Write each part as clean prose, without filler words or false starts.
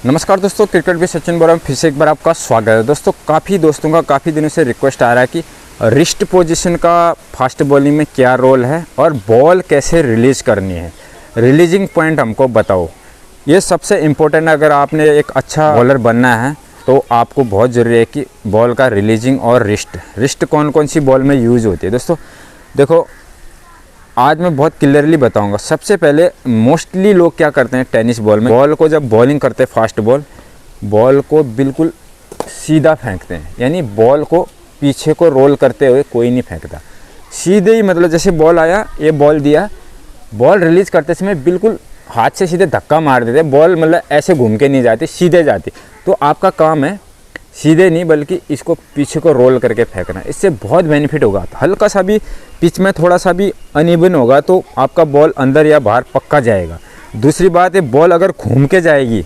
नमस्कार दोस्तों, क्रिकेट भी सचिन बोल रहा हूँ। फिर से एक बार आपका स्वागत है। दोस्तों काफ़ी दोस्तों का काफ़ी दिनों से रिक्वेस्ट आ रहा है कि रिस्ट पोजीशन का फास्ट बॉलिंग में क्या रोल है और बॉल कैसे रिलीज़ करनी है, रिलीजिंग पॉइंट हमको बताओ। ये सबसे इम्पोर्टेंट है। अगर आपने एक अच्छा बॉलर बनना है तो आपको बहुत ज़रूरी है कि बॉल का रिलीजिंग और रिस्ट कौन कौन सी बॉल में यूज़ होती है। दोस्तों देखो, आज मैं बहुत क्लियरली बताऊंगा। सबसे पहले मोस्टली लोग क्या करते हैं, टेनिस बॉल में बॉल को जब बॉलिंग करते हैं फास्ट बॉल को बिल्कुल सीधा फेंकते हैं, यानी बॉल को पीछे को रोल करते हुए कोई नहीं फेंकता, सीधे ही। मतलब जैसे बॉल आया, ये बॉल दिया, बॉल रिलीज़ करते समय बिल्कुल हाथ से सीधे धक्का मार देते। बॉल मतलब ऐसे घूम के नहीं जाती, सीधे जाती। तो आपका काम है सीधे नहीं बल्कि इसको पीछे को रोल करके फेंकना। इससे बहुत बेनिफिट होगा। हल्का सा भी पिच में थोड़ा सा भी अनइवन होगा तो आपका बॉल अंदर या बाहर पक्का जाएगा। दूसरी बात है, बॉल अगर घूम के जाएगी,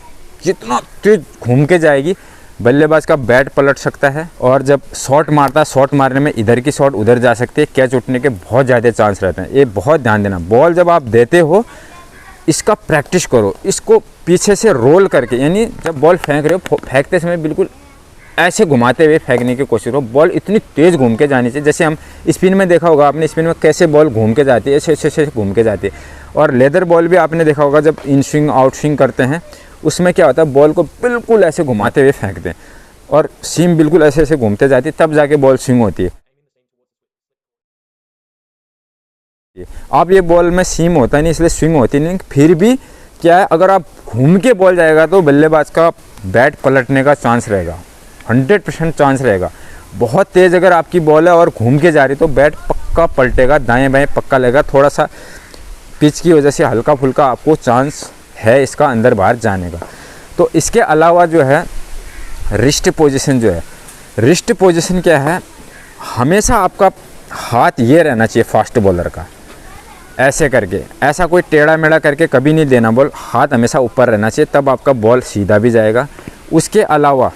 जितना तेज घूम के जाएगी, बल्लेबाज का बैट पलट सकता है। और जब शॉट मारता है, शॉट मारने में इधर की शॉट उधर जा सकती है, कैच उठने के बहुत ज़्यादा चांस रहते हैं। ये बहुत ध्यान देना। बॉल जब आप देते हो इसका प्रैक्टिस करो, इसको पीछे से रोल करके, यानी जब बॉल फेंक रहे हो फेंकते समय बिल्कुल ऐसे घुमाते हुए फेंकने की कोशिश करो। बॉल इतनी तेज़ घूम के जानी चाहिए। जैसे हम स्पिन में देखा होगा आपने, स्पिन में कैसे बॉल घूम के जाती है, ऐसे घूम के जाती है। और लेदर बॉल भी आपने देखा होगा, जब इन स्विंग आउट स्विंग करते हैं उसमें क्या होता है, बॉल को बिल्कुल ऐसे घुमाते हुए फेंकते हैं और सीम बिल्कुल ऐसे घूमते जाती है, तब जाके बॉल स्विंग होती है। अब ये बॉल में सीम होता नहीं, इसलिए स्विंग होती नहीं। फिर भी क्या है, अगर आप घूम के बॉल जाएगा तो बल्लेबाज का बैट पलटने का चांस रहेगा, 100% चांस रहेगा। बहुत तेज़ अगर आपकी बॉल है और घूम के जा रही तो बैट पक्का पलटेगा, दाएं बाएं पक्का लगेगा। थोड़ा सा पिच की वजह से हल्का फुल्का आपको चांस है इसका अंदर बाहर जाने का। तो इसके अलावा जो है रिस्ट पोजीशन जो है, रिस्ट पोजीशन क्या है, हमेशा आपका हाथ ये रहना चाहिए फास्ट बॉलर का, ऐसे करके, ऐसा कोई टेढ़ा मेढ़ा करके कभी नहीं देना बॉल। हाथ हमेशा ऊपर रहना चाहिए, तब आपका बॉल सीधा भी जाएगा। उसके अलावा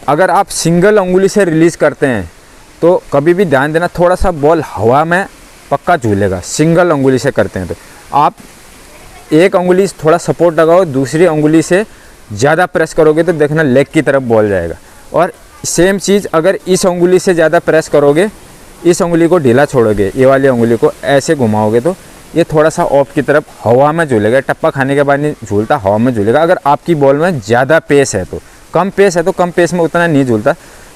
अगर आप सिंगल उंगली से रिलीज़ करते हैं तो कभी भी ध्यान देना, थोड़ा सा बॉल हवा में पक्का झूलेगा। सिंगल उंगली से करते हैं तो आप एक उंगली थोड़ा सपोर्ट लगाओ, दूसरी उंगली से ज़्यादा प्रेस करोगे तो देखना लेग की तरफ बॉल जाएगा। और सेम चीज़ अगर इस उंगली से ज़्यादा प्रेस करोगे, इस उंगली को ढीला छोड़ोगे, ये वाली उंगली को ऐसे घुमाओगे तो ये थोड़ा सा ऑफ की तरफ हवा में झूलेगा। टप्पा खाने के बाद नहीं झूलता, हवा में झूलेगा। अगर आपकी बॉल में ज़्यादा पेस है तो, कम पेस है तो कम पेस में उतना नहीं झूलता,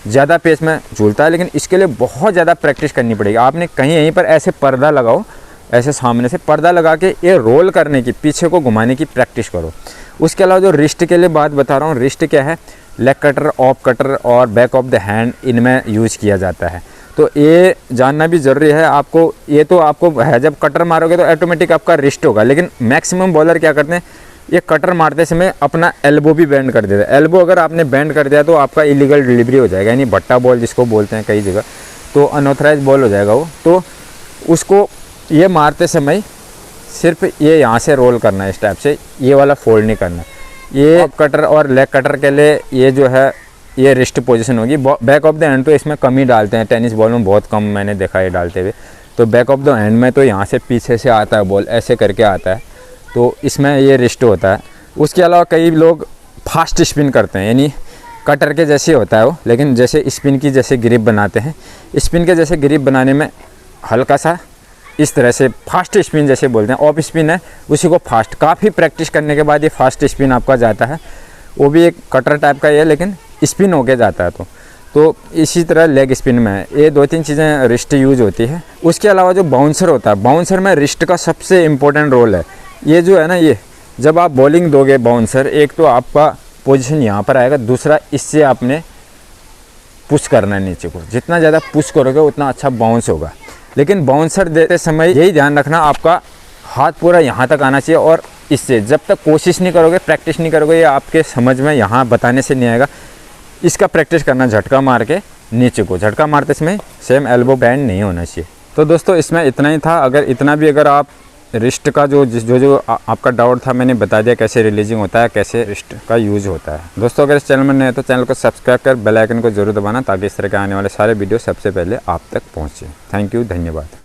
ज़्यादा पेस में झूलता है। लेकिन इसके लिए बहुत ज़्यादा प्रैक्टिस करनी पड़ेगी। आपने कहीं यहीं पर ऐसे पर्दा लगाओ, ऐसे सामने से पर्दा लगा के ये रोल करने की, पीछे को घुमाने की प्रैक्टिस करो। उसके अलावा जो रिस्ट के लिए बात बता रहा हूँ, रिस्ट क्या है, लेग कटर, ऑफ कटर और बैक ऑफ द हैंड, इनमें यूज़ किया जाता है। तो ये जानना भी ज़रूरी है आपको। ये तो आपको है, जब कटर मारोगे तो ऑटोमेटिक आपका रिस्ट होगा। लेकिन मैक्सिमम बॉलर क्या करते हैं, ये कटर मारते समय अपना एल्बो भी बेंड कर देता है। एल्बो अगर आपने बेंड कर दिया तो आपका इलीगल डिलीवरी हो जाएगा, यानी भट्टा बॉल जिसको बोलते हैं कई जगह, तो अनऑथराइज बॉल हो जाएगा वो। तो उसको ये मारते समय सिर्फ ये यहाँ से रोल करना है, इस टाइप से, ये वाला फोल्ड नहीं करना। ये कटर और लेग कटर के लिए ये जो है ये रिस्ट पोजीशन होगी। बैक ऑफ द हैंड तो इसमें कम ही डालते हैं, टेनिस बॉल में बहुत कम मैंने देखा है डालते हुए। तो बैक ऑफ द हैंड में तो यहाँ से पीछे से आता है बॉल, ऐसे करके आता है, तो इसमें ये रिस्ट होता है। उसके अलावा कई लोग फास्ट स्पिन करते हैं, यानी कटर के जैसे होता है वो, लेकिन जैसे स्पिन की जैसे ग्रिप बनाते हैं। स्पिन के जैसे ग्रिप बनाने में हल्का सा इस तरह से फास्ट स्पिन जैसे बोलते हैं, ऑफ स्पिन है उसी को फास्ट। काफ़ी प्रैक्टिस करने के बाद ये फास्ट स्पिन आपका जाता है, वो भी एक कटर टाइप का ही है लेकिन स्पिन होके जाता है। तो इसी तरह लेग स्पिन में है। ये 2-3 चीज़ें रिस्ट यूज होती है। उसके अलावा जो बाउंसर होता है, बाउंसर में रिस्ट का सबसे इम्पोर्टेंट रोल है। ये जो है ना, ये जब आप बॉलिंग दोगे बाउंसर, एक तो आपका पोजीशन यहाँ पर आएगा, दूसरा इससे आपने पुश करना है नीचे को। जितना ज़्यादा पुश करोगे उतना अच्छा बाउंस होगा। लेकिन बाउंसर देते समय यही ध्यान रखना, आपका हाथ पूरा यहाँ तक आना चाहिए। और इससे जब तक कोशिश नहीं करोगे, प्रैक्टिस नहीं करोगे, ये आपके समझ में यहाँ बताने से नहीं आएगा। इसका प्रैक्टिस करना झटका मार के नीचे को, झटका मारते समय सेम एल्बो बैंड नहीं होना चाहिए। तो दोस्तों इसमें इतना ही था। अगर आप रिस्ट का जो आपका डाउट था मैंने बता दिया, कैसे रिलीजिंग होता है, कैसे रिस्ट का यूज़ होता है। दोस्तों अगर इस चैनल में नए हैं तो चैनल को सब्सक्राइब कर बेल आइकन को जरूर दबाना, ताकि इस तरह के आने वाले सारे वीडियो सबसे पहले आप तक पहुँचे। थैंक यू, धन्यवाद।